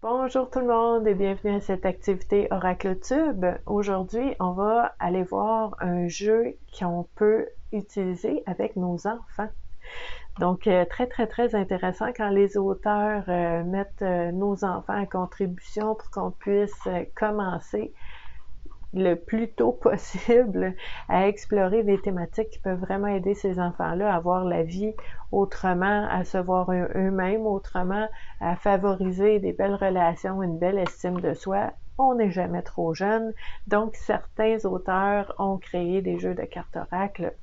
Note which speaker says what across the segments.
Speaker 1: Bonjour tout le monde et bienvenue à cette activité OracleTube. Aujourd'hui, on va aller voir un jeu qu'on peut utiliser avec nos enfants. Donc, très intéressant quand les auteurs mettent nos enfants à contribution pour qu'on puisse commencer le plus tôt possible à explorer des thématiques qui peuvent vraiment aider ces enfants-là à voir la vie autrement, à se voir eux-mêmes autrement, à favoriser des belles relations, une belle estime de soi. On n'est jamais trop jeune. Donc, certains auteurs ont créé des jeux de cartes oracle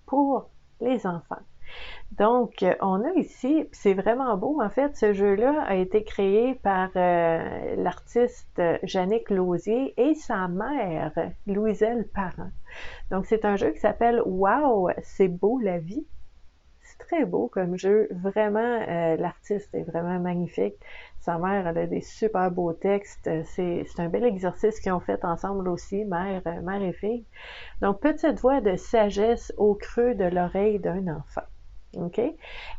Speaker 1: pour les enfants. Donc, on a ici, c'est vraiment beau, en fait, ce jeu-là a été créé par l'artiste Jannick Lausier et sa mère, Louiselle Parent. Donc, c'est un jeu qui s'appelle « Wow, c'est beau la vie ». C'est très beau comme jeu, vraiment, l'artiste est vraiment magnifique. Sa mère, elle a des super beaux textes. C'est un bel exercice qu'ils ont fait ensemble aussi, mère et fille. Donc, petite voix de sagesse au creux de l'oreille d'un enfant. OK?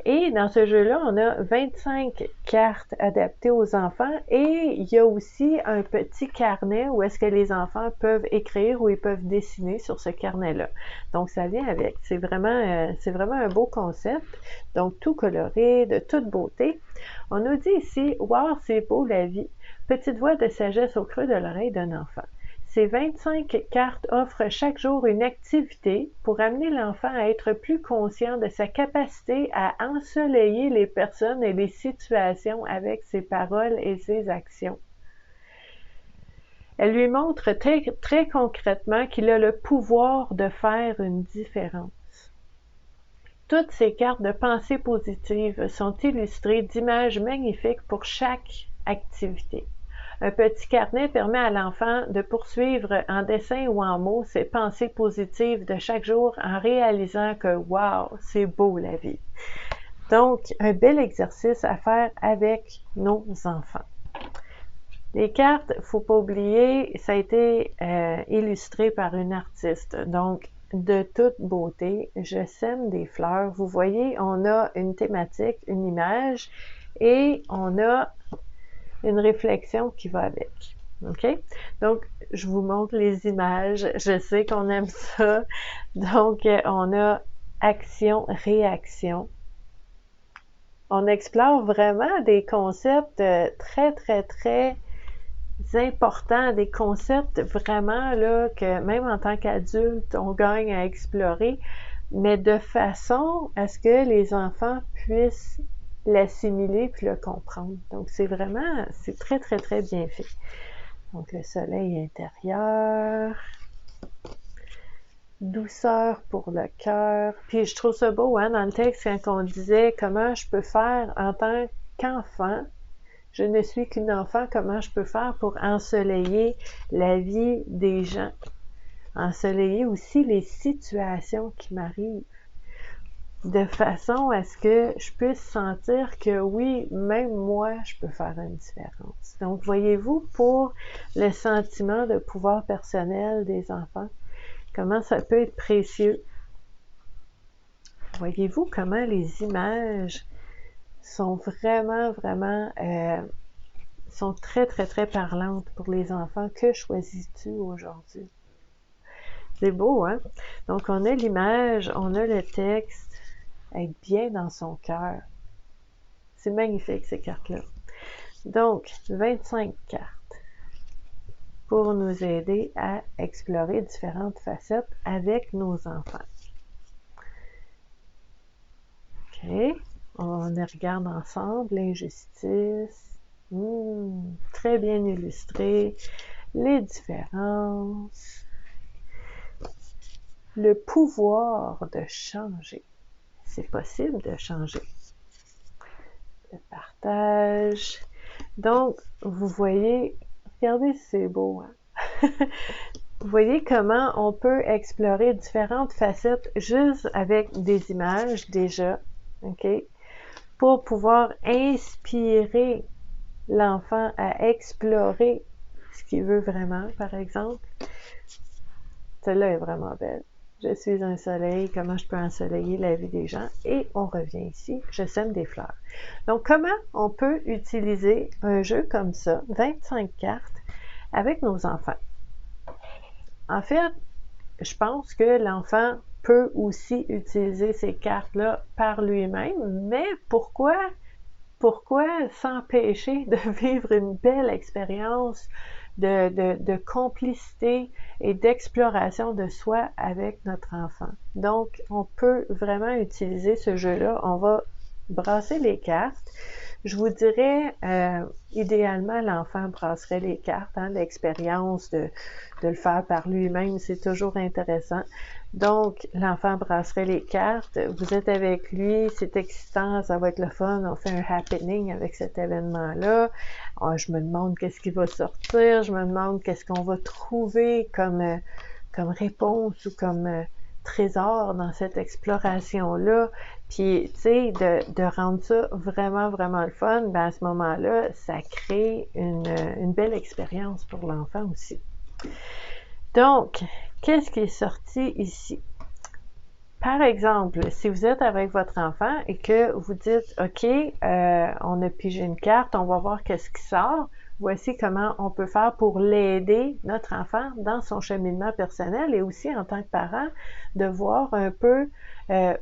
Speaker 1: Et dans ce jeu-là, on a 25 cartes adaptées aux enfants et il y a aussi un petit carnet où est-ce que les enfants peuvent écrire ou ils peuvent dessiner sur ce carnet-là. Donc, ça vient avec. C'est vraiment un beau concept. Donc, tout coloré, de toute beauté. On nous dit ici, « Wow, c'est beau la vie! » Petite voix de sagesse au creux de l'oreille d'un enfant. Ces 25 cartes offrent chaque jour une activité pour amener l'enfant à être plus conscient de sa capacité à ensoleiller les personnes et les situations avec ses paroles et ses actions. Elle lui montre très concrètement qu'il a le pouvoir de faire une différence. Toutes ces cartes de pensée positive sont illustrées d'images magnifiques pour chaque activité. Un petit carnet permet à l'enfant de poursuivre en dessin ou en mots ses pensées positives de chaque jour en réalisant que « Wow, c'est beau la vie ». Donc, un bel exercice à faire avec nos enfants. Les cartes, il ne faut pas oublier, ça a été illustré par une artiste. Donc, de toute beauté, je sème des fleurs. Vous voyez, on a une thématique, une image et on a une réflexion qui va avec. OK? Donc, je vous montre les images. Je sais qu'on aime ça. Donc, on a action, réaction. On explore vraiment des concepts très importants, des concepts vraiment là que même en tant qu'adulte, on gagne à explorer, mais de façon à ce que les enfants puissent l'assimiler puis le comprendre. Donc, c'est très bien fait. Donc, le soleil intérieur, douceur pour le cœur. Puis, je trouve ça beau, hein, dans le texte, quand on disait comment je peux faire en tant qu'enfant, je ne suis qu'une enfant, comment je peux faire pour ensoleiller la vie des gens, ensoleiller aussi les situations qui m'arrivent, de façon à ce que je puisse sentir que oui, même moi, je peux faire une différence. Donc, voyez-vous, pour le sentiment de pouvoir personnel des enfants, comment ça peut être précieux. Voyez-vous comment les images sont vraiment sont très parlantes pour les enfants. Que choisis-tu aujourd'hui? C'est beau, hein? Donc, on a l'image, on a le texte, être bien dans son cœur. C'est magnifique, ces cartes-là. Donc, 25 cartes pour nous aider à explorer différentes facettes avec nos enfants. OK. On les regarde ensemble. L'injustice. Très bien illustré. Les différences. Le pouvoir de changer. C'est possible de changer. Le partage. Donc, vous voyez, regardez si c'est beau, hein? Vous voyez comment on peut explorer différentes facettes juste avec des images déjà, OK? Pour pouvoir inspirer l'enfant à explorer ce qu'il veut vraiment, par exemple. Celle-là est vraiment belle. Je suis un soleil, comment je peux ensoleiller la vie des gens? Et on revient ici, je sème des fleurs. Donc, comment on peut utiliser un jeu comme ça, 25 cartes, avec nos enfants? En fait, je pense que l'enfant peut aussi utiliser ces cartes-là par lui-même, mais pourquoi s'empêcher de vivre une belle expérience de complicité et d'exploration de soi avec notre enfant? Donc, on peut vraiment utiliser ce jeu-là. On va brasser les cartes. Je vous dirais, idéalement, l'enfant brasserait les cartes. Hein, l'expérience de le faire par lui-même, c'est toujours intéressant. Donc, l'enfant brasserait les cartes. Vous êtes avec lui, c'est excitant, ça va être le fun. On fait un happening avec cet événement-là. Je me demande qu'est-ce qui va sortir. Je me demande qu'est-ce qu'on va trouver comme réponse ou comme trésor dans cette exploration-là. Puis, tu sais, de rendre ça vraiment, vraiment le fun, ben à ce moment-là, ça crée une belle expérience pour l'enfant aussi. Donc, qu'est-ce qui est sorti ici? Par exemple, si vous êtes avec votre enfant et que vous dites, OK, on a pigé une carte, on va voir qu'est-ce qui sort. Voici comment on peut faire pour l'aider, notre enfant, dans son cheminement personnel et aussi en tant que parent, de voir un peu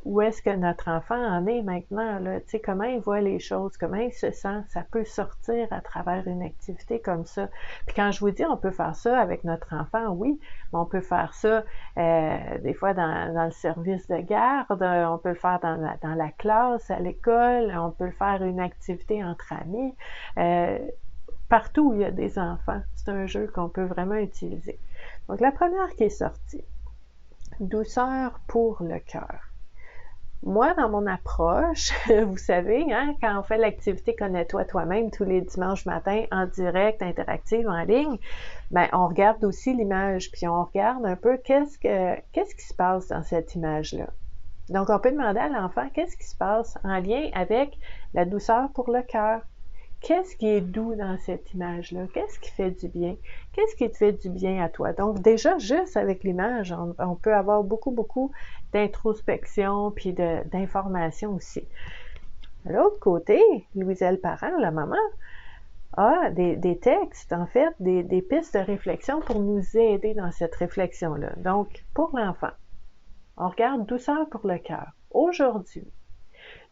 Speaker 1: où est-ce que notre enfant en est maintenant, là, tu sais, comment il voit les choses, comment il se sent, ça peut sortir à travers une activité comme ça. Puis quand je vous dis on peut faire ça avec notre enfant, oui, mais on peut faire ça des fois dans le service de garde, on peut le faire dans la classe, à l'école, on peut le faire une activité entre amis, partout où il y a des enfants. C'est un jeu qu'on peut vraiment utiliser. Donc la première qui est sortie, douceur pour le cœur. Moi, dans mon approche, vous savez, hein, quand on fait l'activité Connais-toi toi-même tous les dimanches matins en direct, interactive, en ligne, ben on regarde aussi l'image, puis on regarde un peu qu'est-ce qui se passe dans cette image-là. Donc, on peut demander à l'enfant qu'est-ce qui se passe en lien avec la douceur pour le cœur. Qu'est-ce qui est doux dans cette image-là? Qu'est-ce qui fait du bien? Qu'est-ce qui te fait du bien à toi? Donc, déjà, juste avec l'image, on peut avoir beaucoup d'introspection puis d'information aussi. De l'autre côté, Louiselle Parent, la maman, a des textes, en fait, des pistes de réflexion pour nous aider dans cette réflexion-là. Donc, pour l'enfant, on regarde douceur pour le cœur. Aujourd'hui,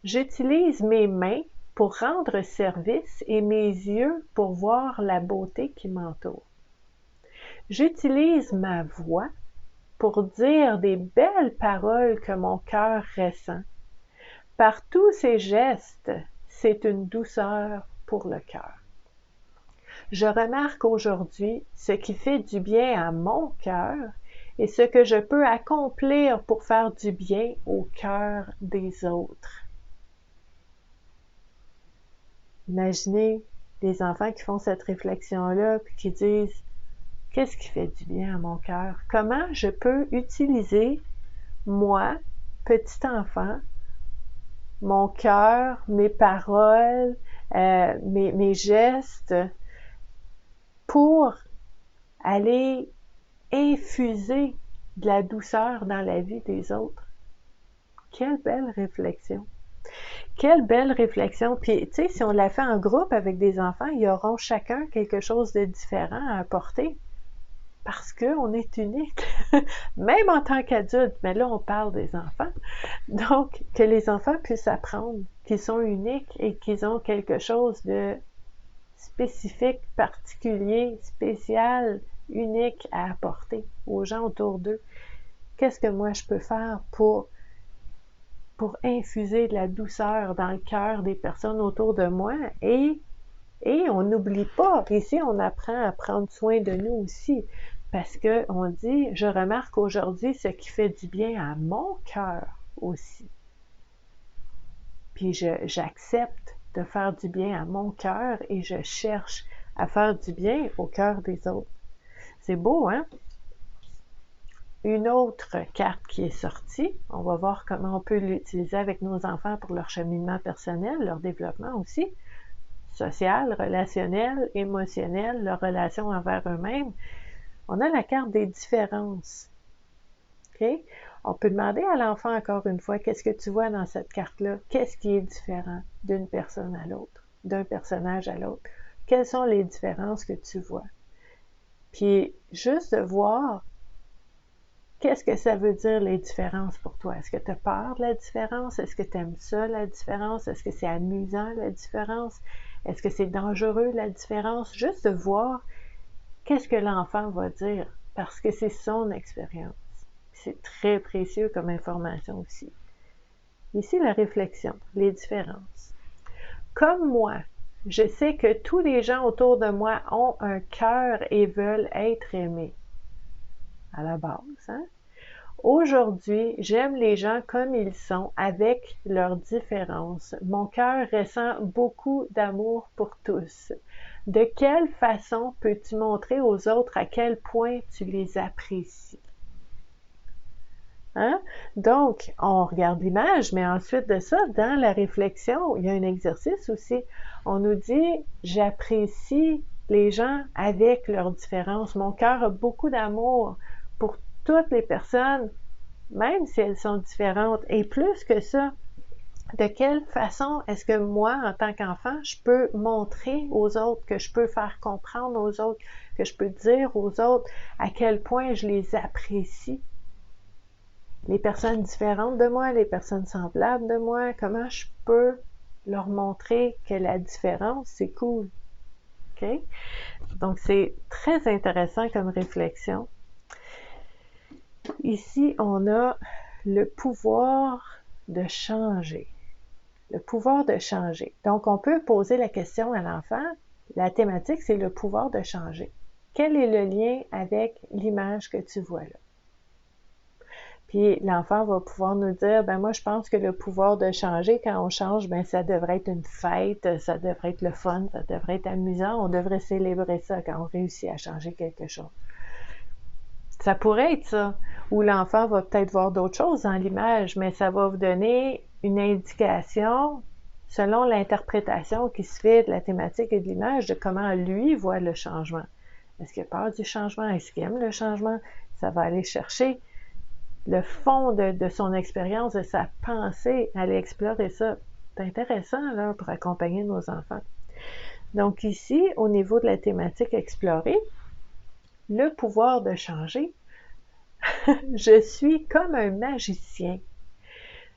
Speaker 1: j'utilise mes mains pour rendre service et mes yeux pour voir la beauté qui m'entoure. J'utilise ma voix pour dire des belles paroles que mon cœur ressent. Par tous ces gestes, c'est une douceur pour le cœur. Je remarque aujourd'hui ce qui fait du bien à mon cœur et ce que je peux accomplir pour faire du bien au cœur des autres. Imaginez des enfants qui font cette réflexion-là puis qui disent « Qu'est-ce qui fait du bien à mon cœur? Comment je peux utiliser, moi, petit enfant, mon cœur, mes paroles, mes gestes, pour aller infuser de la douceur dans la vie des autres? » Quelle belle réflexion! Quelle belle réflexion! Puis, tu sais, si on la fait en groupe avec des enfants, ils auront chacun quelque chose de différent à apporter. Parce qu'on est unique, même en tant qu'adulte, mais là, on parle des enfants. Donc, que les enfants puissent apprendre qu'ils sont uniques et qu'ils ont quelque chose de spécifique, particulier, spécial, unique à apporter aux gens autour d'eux. Qu'est-ce que moi je peux faire pour infuser de la douceur dans le cœur des personnes autour de moi et on n'oublie pas, ici on apprend à prendre soin de nous aussi, parce que on dit, je remarque aujourd'hui ce qui fait du bien à mon cœur aussi. Puis j'accepte de faire du bien à mon cœur et je cherche à faire du bien au cœur des autres. C'est beau, hein? Une autre carte qui est sortie, on va voir comment on peut l'utiliser avec nos enfants pour leur cheminement personnel, leur développement aussi, social, relationnel, émotionnel, leur relation envers eux-mêmes. On a la carte des différences. Okay? On peut demander à l'enfant encore une fois, qu'est-ce que tu vois dans cette carte-là? Qu'est-ce qui est différent d'une personne à l'autre, d'un personnage à l'autre? Quelles sont les différences que tu vois? Puis juste de voir qu'est-ce que ça veut dire les différences pour toi? Est-ce que tu as peur de la différence? Est-ce que tu aimes ça, la différence? Est-ce que c'est amusant, la différence? Est-ce que c'est dangereux, la différence? Juste de voir qu'est-ce que l'enfant va dire, parce que c'est son expérience. C'est très précieux comme information aussi. Ici, la réflexion, les différences. Comme moi, je sais que tous les gens autour de moi ont un cœur et veulent être aimés. À la base, hein? Aujourd'hui, j'aime les gens comme ils sont, avec leurs différences. Mon cœur ressent beaucoup d'amour pour tous. De quelle façon peux-tu montrer aux autres à quel point tu les apprécies? Hein? Donc, on regarde l'image, mais ensuite de ça, dans la réflexion, il y a un exercice aussi. On nous dit, j'apprécie les gens avec leurs différences. Mon cœur a beaucoup d'amour pour toutes les personnes, même si elles sont différentes. Et plus que ça, de quelle façon est-ce que moi, en tant qu'enfant, je peux montrer aux autres, que je peux faire comprendre aux autres, que je peux dire aux autres à quel point je les apprécie? Les personnes différentes de moi, les personnes semblables de moi, comment je peux leur montrer que la différence, c'est cool. OK? Donc, c'est très intéressant comme réflexion. Ici, on a le pouvoir de changer. Le pouvoir de changer. Donc, on peut poser la question à l'enfant. La thématique, c'est le pouvoir de changer. Quel est le lien avec l'image que tu vois là? Puis l'enfant va pouvoir nous dire, ben moi je pense que le pouvoir de changer, quand on change, ben ça devrait être une fête, ça devrait être le fun, ça devrait être amusant, on devrait célébrer ça quand on réussit à changer quelque chose. Ça pourrait être ça, ou l'enfant va peut-être voir d'autres choses dans l'image, mais ça va vous donner une indication, selon l'interprétation qui se fait de la thématique et de l'image, de comment lui voit le changement. Est-ce qu'il a peur du changement? Est-ce qu'il aime le changement? Ça va aller chercher le fond de son expérience, de sa pensée, aller explorer ça. C'est intéressant là, pour accompagner nos enfants. Donc ici, au niveau de la thématique explorée, le pouvoir de changer, je suis comme un magicien.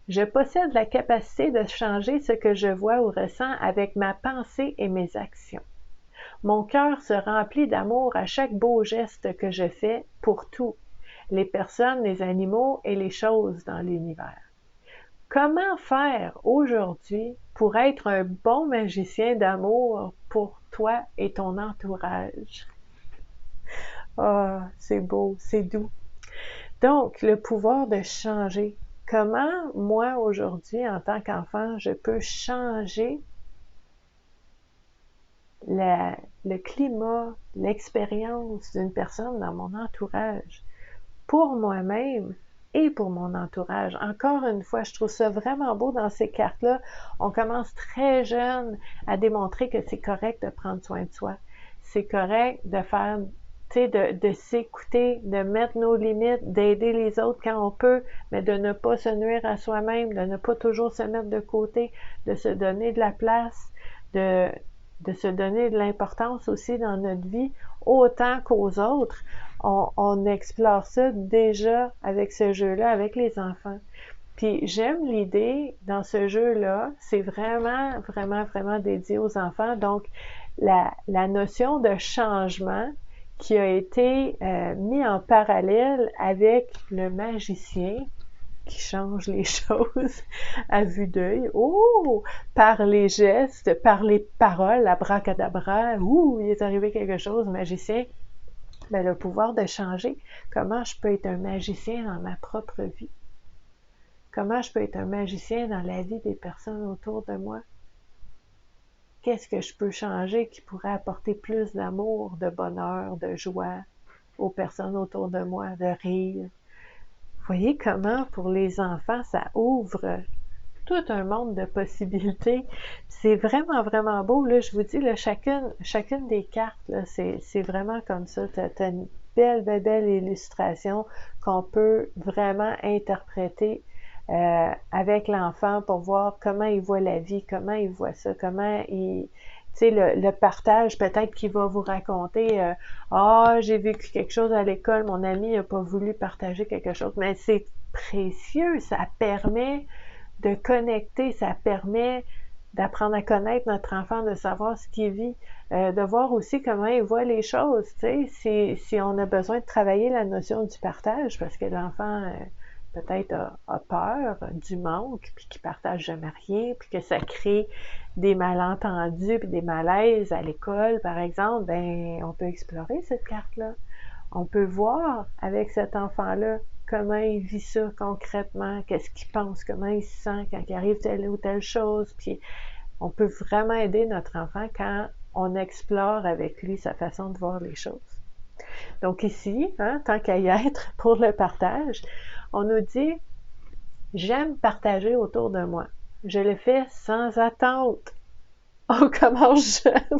Speaker 1: Je possède la capacité de changer ce que je vois ou ressens avec ma pensée et mes actions. Mon cœur se remplit d'amour à chaque beau geste que je fais pour tout, les personnes, les animaux et les choses dans l'univers. Comment faire aujourd'hui pour être un bon magicien d'amour pour toi et ton entourage? Ah, c'est beau, c'est doux. Donc, le pouvoir de changer. Comment, moi, aujourd'hui, en tant qu'enfant, je peux changer le climat, l'expérience d'une personne dans mon entourage, pour moi-même et pour mon entourage. Encore une fois, je trouve ça vraiment beau dans ces cartes-là. On commence très jeune à démontrer que c'est correct de prendre soin de soi. C'est correct de faire, tu sais, de s'écouter, de mettre nos limites, d'aider les autres quand on peut, mais de ne pas se nuire à soi-même, de ne pas toujours se mettre de côté, de se donner de la place, de se donner de l'importance aussi dans notre vie, autant qu'aux autres. On explore ça déjà avec ce jeu-là, avec les enfants. Puis j'aime l'idée dans ce jeu-là, c'est vraiment, vraiment, vraiment dédié aux enfants. Donc, la notion de changement qui a été mis en parallèle avec le magicien qui change les choses à vue d'œil. Oh! Par les gestes, par les paroles, abracadabra, ouh, il est arrivé quelque chose, magicien. Ben, le pouvoir de changer. Comment je peux être un magicien dans ma propre vie? Comment je peux être un magicien dans la vie des personnes autour de moi? Qu'est-ce que je peux changer qui pourrait apporter plus d'amour, de bonheur, de joie aux personnes autour de moi, de rire? Voyez comment, pour les enfants, ça ouvre tout un monde de possibilités. C'est vraiment, vraiment beau. Là, je vous dis, là, chacune des cartes, là, c'est vraiment comme ça. belle illustration qu'on peut vraiment interpréter avec l'enfant pour voir comment il voit la vie, comment il voit ça, comment il... Tu sais, le partage, peut-être qu'il va vous raconter j'ai vécu quelque chose à l'école, mon ami n'a pas voulu partager quelque chose. Mais c'est précieux, ça permet de connecter, ça permet d'apprendre à connaître notre enfant, de savoir ce qu'il vit, de voir aussi comment il voit les choses, tu sais, si on a besoin de travailler la notion du partage, parce que l'enfant peut-être a peur du manque, puis qu'il partage jamais rien, puis que ça crée des malentendus, puis des malaises à l'école, par exemple, ben on peut explorer cette carte-là. On peut voir avec cet enfant-là comment il vit ça concrètement, qu'est-ce qu'il pense, comment il se sent quand il arrive telle ou telle chose, puis on peut vraiment aider notre enfant quand on explore avec lui sa façon de voir les choses. Donc ici, tant qu'à y être pour le partage, on nous dit « J'aime partager autour de moi. Je le fais sans attente. » On commence jeune.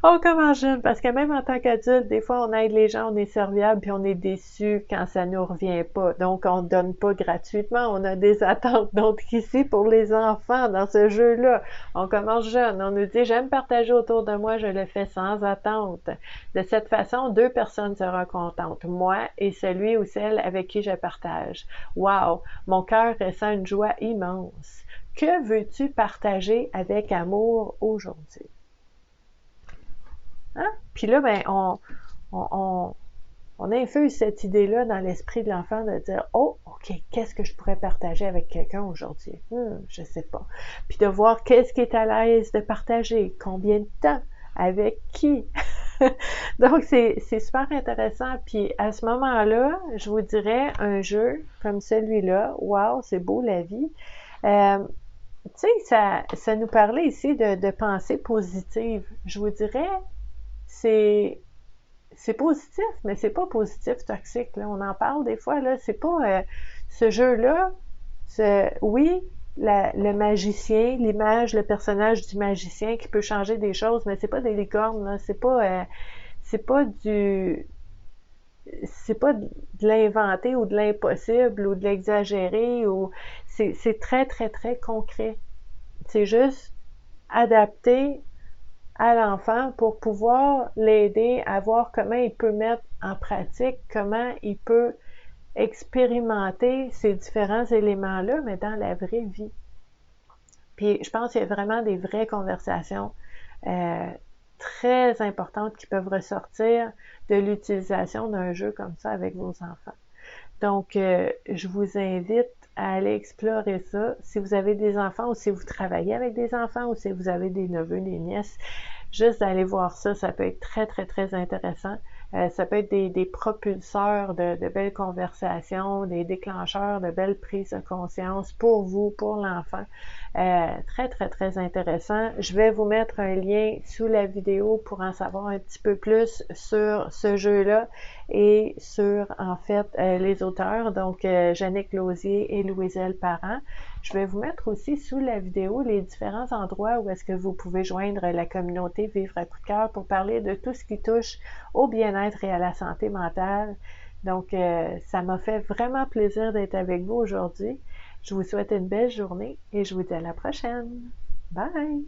Speaker 1: On commence jeune, parce que même en tant qu'adulte, des fois, on aide les gens, on est serviable, puis on est déçu quand ça nous revient pas. Donc, on donne pas gratuitement, on a des attentes. Donc, ici, pour les enfants, dans ce jeu-là, on commence jeune. On nous dit, j'aime partager autour de moi, je le fais sans attente. De cette façon, 2 personnes seront contentes, moi et celui ou celle avec qui je partage. Wow! Mon cœur ressent une joie immense. Que veux-tu partager avec amour aujourd'hui? Puis là, ben, on infuse cette idée-là dans l'esprit de l'enfant de dire « Oh, OK, qu'est-ce que je pourrais partager avec quelqu'un aujourd'hui? Je sais pas. » Puis de voir qu'est-ce qui est à l'aise de partager, combien de temps, avec qui. Donc, c'est super intéressant. Puis à ce moment-là, je vous dirais un jeu comme celui-là, wow, c'est beau la vie. Tu sais, ça nous parlait ici de pensée positive. Je vous dirais, c'est positif, mais c'est pas positif toxique. Là. On en parle des fois. Là, c'est pas ce jeu-là. Oui, le magicien, l'image, le personnage du magicien qui peut changer des choses, mais c'est pas des licornes. Là. C'est pas de l'inventer ou de l'impossible ou de l'exagérer. Ou c'est très, très, très concret. C'est juste adapté à l'enfant pour pouvoir l'aider à voir comment il peut mettre en pratique, comment il peut expérimenter ces différents éléments-là, mais dans la vraie vie. Puis je pense qu'il y a vraiment des vraies conversations très importantes qui peuvent ressortir de l'utilisation d'un jeu comme ça avec vos enfants. Donc, je vous invite à aller explorer ça. Si vous avez des enfants ou si vous travaillez avec des enfants ou si vous avez des neveux, des nièces, juste d'aller voir ça, ça peut être très, très, très intéressant. Ça peut être des propulseurs de belles conversations, des déclencheurs de belles prises de conscience pour vous, pour l'enfant. Très, très, très intéressant. Je vais vous mettre un lien sous la vidéo pour en savoir un petit peu plus sur ce jeu-là et sur, en fait, les auteurs, donc Jannick Lausier et Louiselle Parent. Je vais vous mettre aussi sous la vidéo les différents endroits où est-ce que vous pouvez joindre la communauté Vivre à coup de cœur pour parler de tout ce qui touche au bien-être et à la santé mentale. Donc, ça m'a fait vraiment plaisir d'être avec vous aujourd'hui. Je vous souhaite une belle journée et je vous dis à la prochaine. Bye!